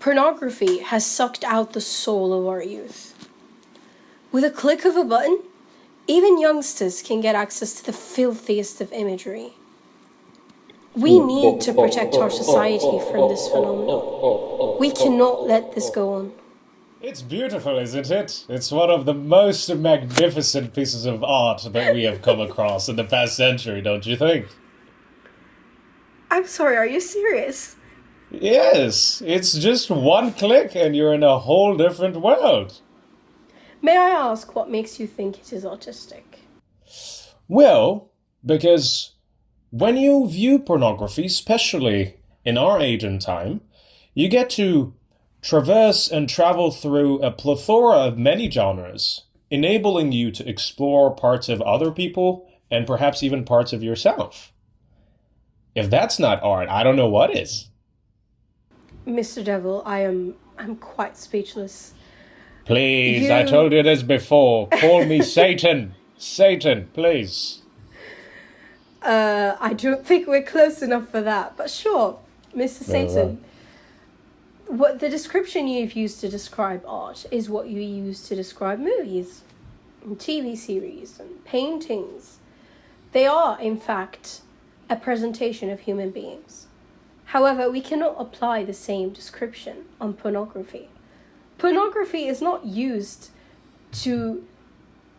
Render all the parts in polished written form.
Pornography has sucked out the soul of our youth. With a click of a button, even youngsters can get access to the filthiest of imagery. We need to protect our society from this phenomenon. We cannot let this go on. It's beautiful, isn't it? It's one of the most magnificent pieces of art that we have come across in the past century, don't you think? I'm sorry, are you serious? Yes, it's just one click and you're in a whole different world. May I ask what makes you think it is artistic? Well, because when you view pornography, especially in our age and time, you get to traverse and travel through a plethora of many genres, enabling you to explore parts of other people and perhaps even parts of yourself. If that's not art, I don't know what is. Mr. Devil, I'm quite speechless. Please, I told you this before. Call me Satan. Satan, please. I don't think we're close enough for that, but sure, Mr. Satan. What the description you've used to describe art is what you use to describe movies, and TV series, and paintings. They are, in fact, a presentation of human beings. However, we cannot apply the same description on pornography. Pornography is not used to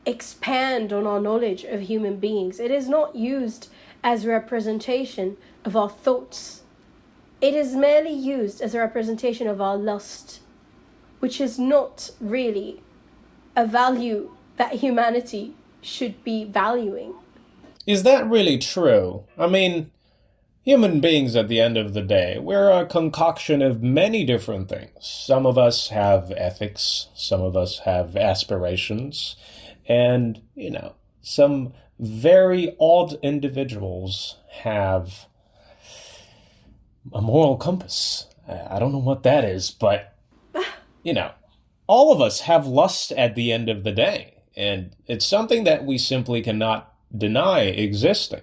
expand on our knowledge of human beings. It is not used as a representation of our thoughts. It is merely used as a representation of our lust, which is not really a value that humanity should be valuing. Is that really true? I mean, human beings at the end of the day, we're a concoction of many different things. Some of us have ethics, some of us have aspirations, and, some very odd individuals have a moral compass. I don't know what that is, but, all of us have lust at the end of the day, and it's something that we simply cannot deny existing.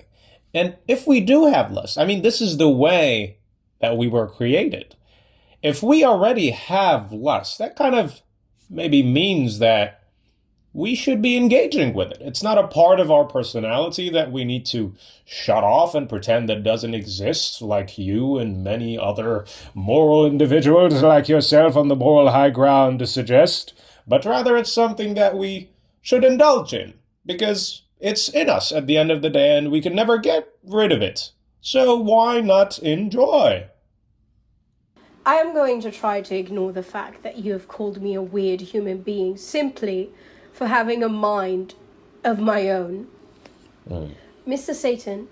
And if we do have lust, this is the way that we were created. If we already have lust, that kind of maybe means that we should be engaging with it. It's not a part of our personality that we need to shut off and pretend that doesn't exist, like you and many other moral individuals like yourself on the moral high ground suggest, but rather it's something that we should indulge in, because it's in us at the end of the day and we can never get rid of it. So why not enjoy? I am going to try to ignore the fact that you have called me a weird human being simply for having a mind of my own. Mr. Satan,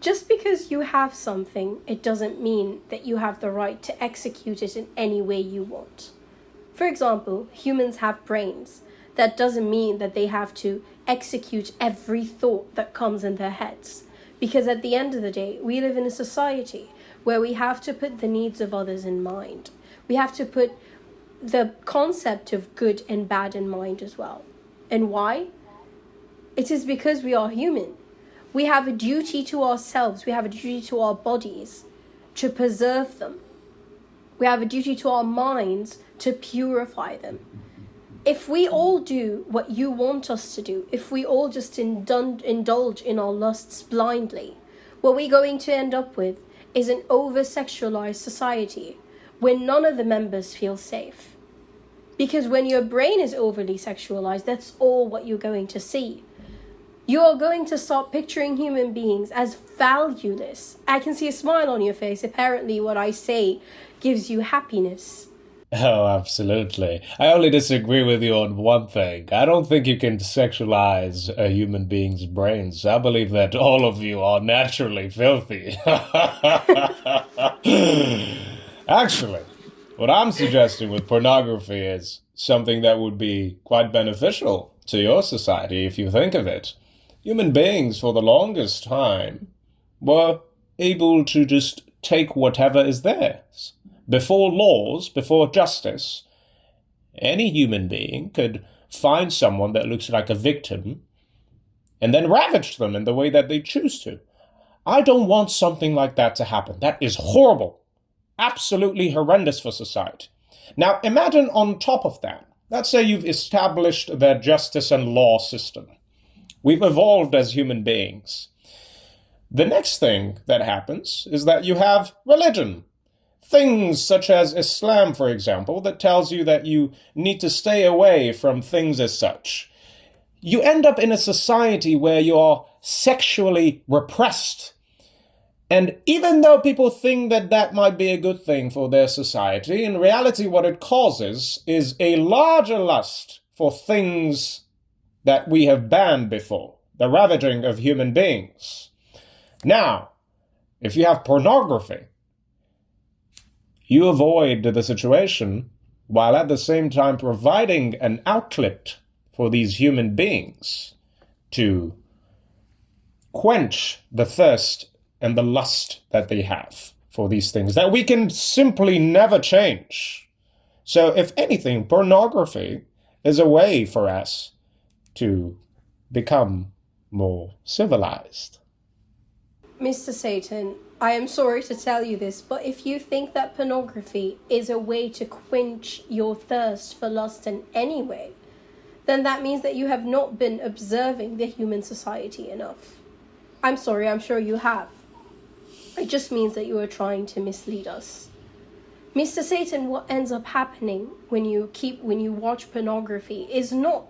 just because you have something, it doesn't mean that you have the right to execute it in any way you want. For example, humans have brains. That doesn't mean that they have to execute every thought that comes in their heads. Because at the end of the day, we live in a society where we have to put the needs of others in mind. We have to put the concept of good and bad in mind as well. And why? It is because we are human. We have a duty to ourselves. We have a duty to our bodies to preserve them. We have a duty to our minds to purify them. If we all do what you want us to do, if we all just indulge in our lusts blindly, what we're going to end up with is an over-sexualized society where none of the members feel safe. Because when your brain is overly sexualized, that's all what you're going to see. You are going to start picturing human beings as valueless. I can see a smile on your face. Apparently what I say gives you happiness. Oh, absolutely. I only disagree with you on one thing. I don't think you can sexualize a human being's brains. I believe that all of you are naturally filthy. Actually, what I'm suggesting with pornography is something that would be quite beneficial to your society if you think of it. Human beings, for the longest time, were able to just take whatever is theirs. Before laws, before justice, any human being could find someone that looks like a victim and then ravage them in the way that they choose to. I don't want something like that to happen. That is horrible. Absolutely horrendous for society. Now, imagine on top of that, let's say you've established the justice and law system. We've evolved as human beings. The next thing that happens is that you have religion. Things such as Islam, for example, that tells you that you need to stay away from things as such. You end up in a society where you're sexually repressed. And even though people think that that might be a good thing for their society, in reality what it causes is a larger lust for things that we have banned before, the ravaging of human beings. Now, if you have pornography, you avoid the situation while at the same time providing an outlet for these human beings to quench the thirst and the lust that they have for these things that we can simply never change. So if anything, pornography is a way for us to become more civilized. Mr. Satan, I am sorry to tell you this, but if you think that pornography is a way to quench your thirst for lust in any way, then that means that you have not been observing the human society enough. I'm sorry, I'm sure you have. It just means that you are trying to mislead us. Mr. Satan, what ends up happening when you watch pornography is not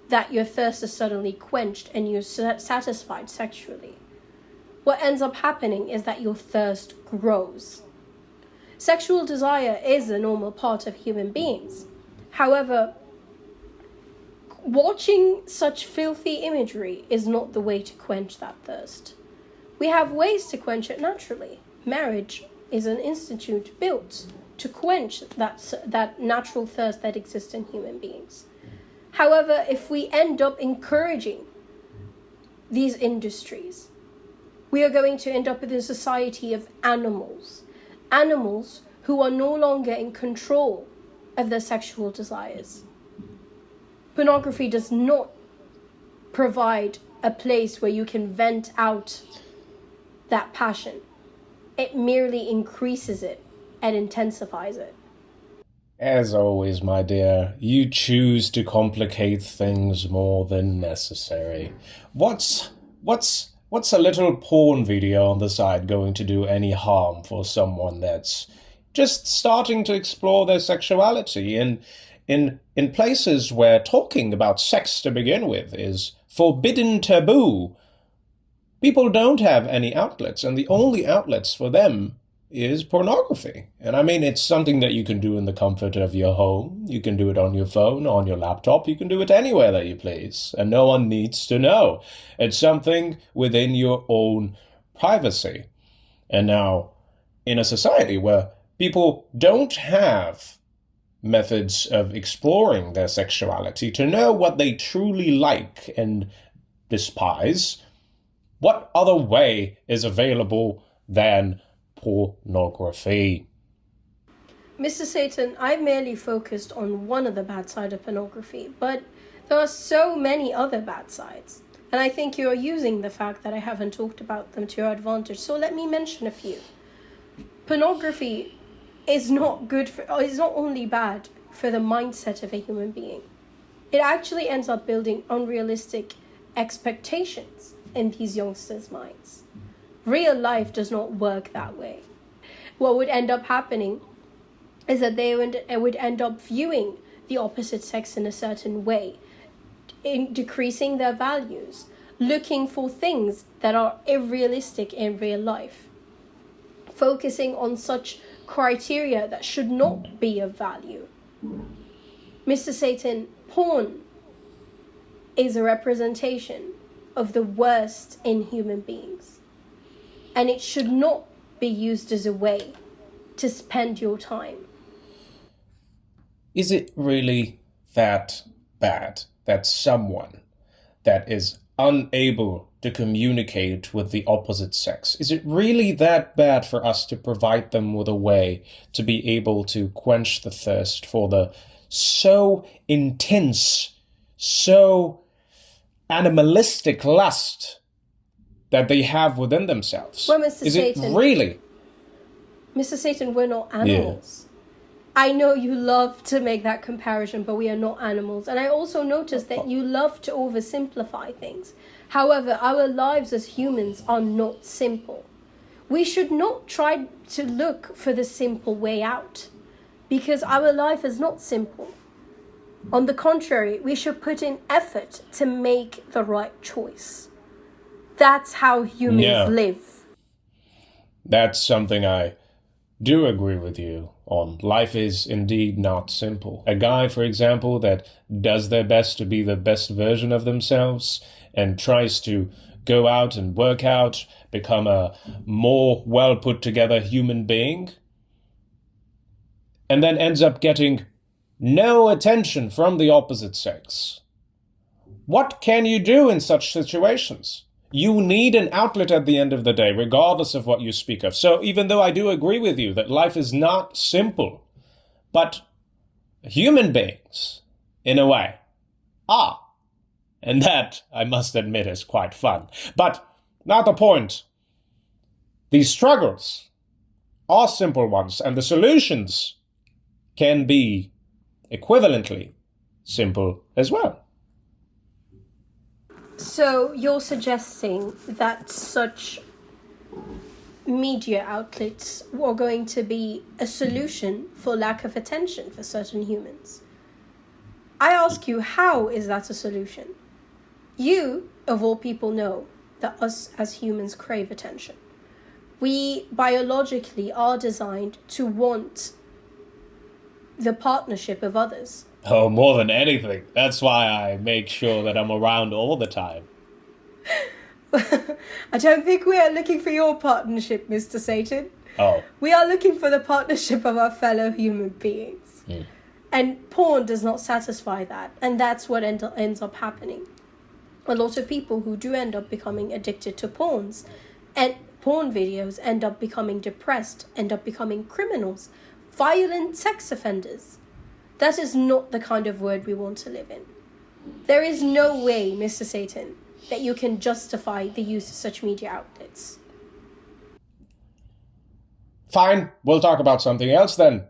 that your thirst is suddenly quenched and you're satisfied sexually. What ends up happening is that your thirst grows. Sexual desire is a normal part of human beings. However, watching such filthy imagery is not the way to quench that thirst. We have ways to quench it naturally. Marriage is an institute built to quench that natural thirst that exists in human beings. However, if we end up encouraging these industries, we are going to end up with a society of animals who are no longer in control of their sexual desires. Pornography does not provide a place where you can vent out that passion. It merely increases it and intensifies it. As always, my dear, you choose to complicate things more than necessary. What's a little porn video on the side going to do any harm for someone that's just starting to explore their sexuality in places where talking about sex to begin with is forbidden taboo? People don't have any outlets, and the only outlets for them is pornography. And I mean, it's something that you can do in the comfort of your home. You can do it on your phone, on your laptop. You can do it anywhere that you please, and no one needs to know. It's something within your own privacy. And now, in a society where people don't have methods of exploring their sexuality to know what they truly like and despise, what other way is available than pornography? Mr. Satan, I merely focused on one of the bad sides of pornography, but there are so many other bad sides. And I think you're using the fact that I haven't talked about them to your advantage. So let me mention a few. Pornography is not only bad for the mindset of a human being. It actually ends up building unrealistic expectations in these youngsters' minds. Real life does not work that way. What would end up happening is that they would end up viewing the opposite sex in a certain way, in decreasing their values, looking for things that are unrealistic in real life, focusing on such criteria that should not be of value. Mr. Satan, porn is a representation of the worst in human beings. And it should not be used as a way to spend your time. Is it really that bad that someone that is unable to communicate with the opposite sex, is it really that bad for us to provide them with a way to be able to quench the thirst for the so intense, so animalistic lust that they have within themselves? Well, Mr. Is Satan, it really? Mr. Satan, we're not animals. I know you love to make that comparison, but we are not animals. And I also noticed that you love to oversimplify things. However, our lives as humans are not simple. We should not try to look for the simple way out, because our life is not simple. On the contrary, we should put in effort to make the right choice. That's how humans live. That's something I do agree with you on. Life is indeed not simple. A guy, for example, that does their best to be the best version of themselves and tries to go out and work out, become a more well put together human being, and then ends up getting no attention from the opposite sex. What can you do in such situations? You need an outlet at the end of the day, regardless of what you speak of. So even though I do agree with you that life is not simple, but human beings, in a way, are. And that, I must admit, is quite fun. But not the point. These struggles are simple ones, and the solutions can be equivalently simple as well. So you're suggesting that such media outlets are going to be a solution for lack of attention for certain humans. I ask you, how is that a solution? You, of all people, know that us as humans crave attention. We biologically are designed to want the partnership of others. Oh, more than anything. That's why I make sure that I'm around all the time. I don't think we are looking for your partnership, Mr. Satan. Oh. We are looking for the partnership of our fellow human beings. And porn does not satisfy that. And that's what ends up happening. A lot of people who do end up becoming addicted to porns and porn videos end up becoming depressed, end up becoming criminals, violent sex offenders. That is not the kind of world we want to live in. There is no way, Mr. Satan, that you can justify the use of such media outlets. Fine, we'll talk about something else then.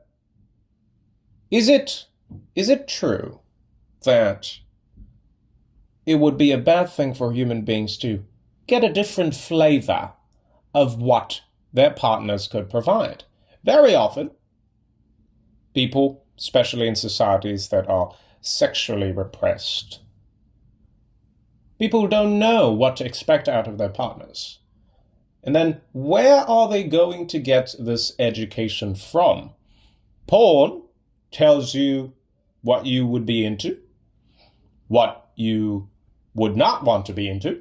Is it true that it would be a bad thing for human beings to get a different flavor of what their partners could provide? Very often, people, especially in societies that are sexually repressed, people don't know what to expect out of their partners. And then where are they going to get this education from? Porn tells you what you would be into, what you would not want to be into,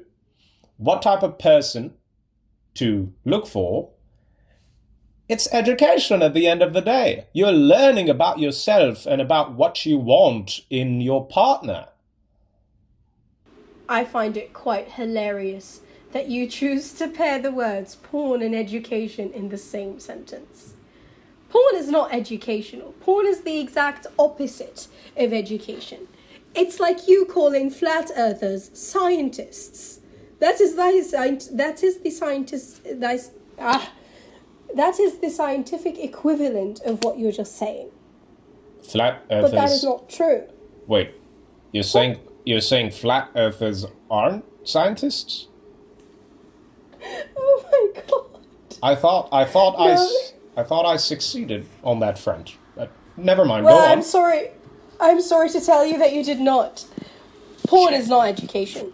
what type of person to look for. It's education at the end of the day. You're learning about yourself and about what you want in your partner. I find it quite hilarious that you choose to pair the words porn and education in the same sentence. Porn is not educational. Porn is the exact opposite of education. It's like you calling flat earthers scientists. That is the scientific equivalent of what you're just saying. Flat earthers. But that is not true. Wait, you're saying flat earthers aren't scientists? Oh my god! I thought I succeeded on that front. But never mind. Well, go on. I'm sorry to tell you that you did not. Porn is not education.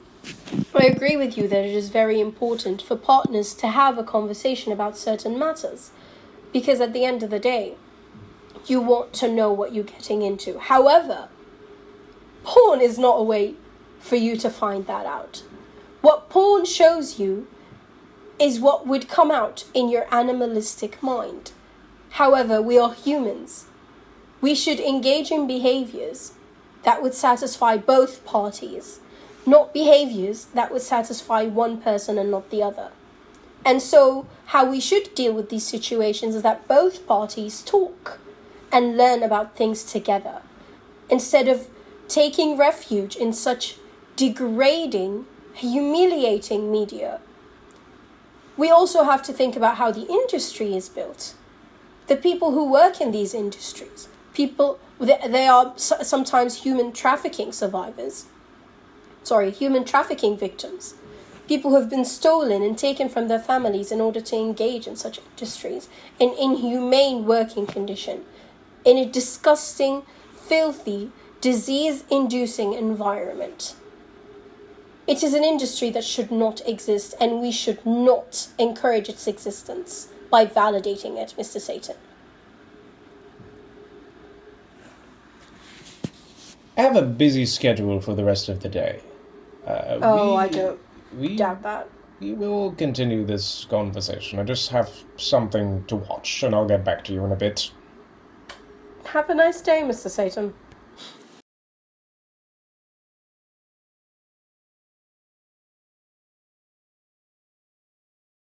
I agree with you that it is very important for partners to have a conversation about certain matters, because at the end of the day, you want to know what you're getting into. However, porn is not a way for you to find that out. What porn shows you is what would come out in your animalistic mind. However, we are humans. We should engage in behaviors that would satisfy both parties, not behaviors that would satisfy one person and not the other. And so, how we should deal with these situations is that both parties talk and learn about things together, instead of taking refuge in such degrading, humiliating media. We also have to think about how the industry is built. The people who work in these industries, People, they are sometimes human trafficking survivors. Human trafficking victims. People who have been stolen and taken from their families in order to engage in such industries, in inhumane working condition, in a disgusting, filthy, disease-inducing environment. It is an industry that should not exist, and we should not encourage its existence by validating it, Mr. Satan. I have a busy schedule for the rest of the day. I don't doubt that. We will continue this conversation. I just have something to watch, and I'll get back to you in a bit. Have a nice day, Mr. Satan.